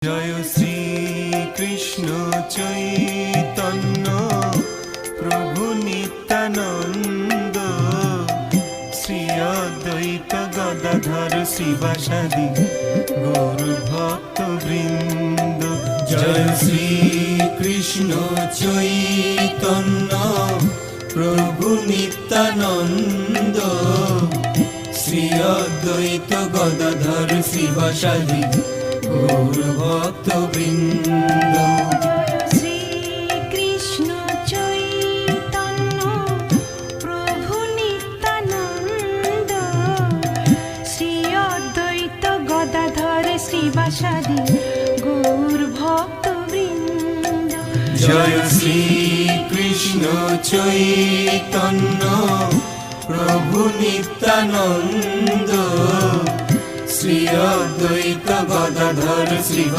জয় শ্রী কৃষ্ণ চৈতন্য প্রভু নিত্যানন্দ, শ্রী অদ্বৈত গদাধর শিবাসাদি গৌর ভক্ত বৃন্দ। জয় শ্রী কৃষ্ণ চৈতন্য প্রভু নিত্যানন্দ, শ্রী অদ্বৈত গদাধর শিবাসাদি গৌর ভক্ত বৃন্দ। শ্রী কৃষ্ণ চৈতন্য প্রভু নিত্যানন্দ, শ্রী অদ্বৈত গদাধর শ্রীবাসাদি গৌর ভক্ত বৃন্দ। জয় শ্রী কৃষ্ণ চৈতন্য প্রভু নিত্যানন্দ, শ্রী অদ্বৈত গদাধর শিব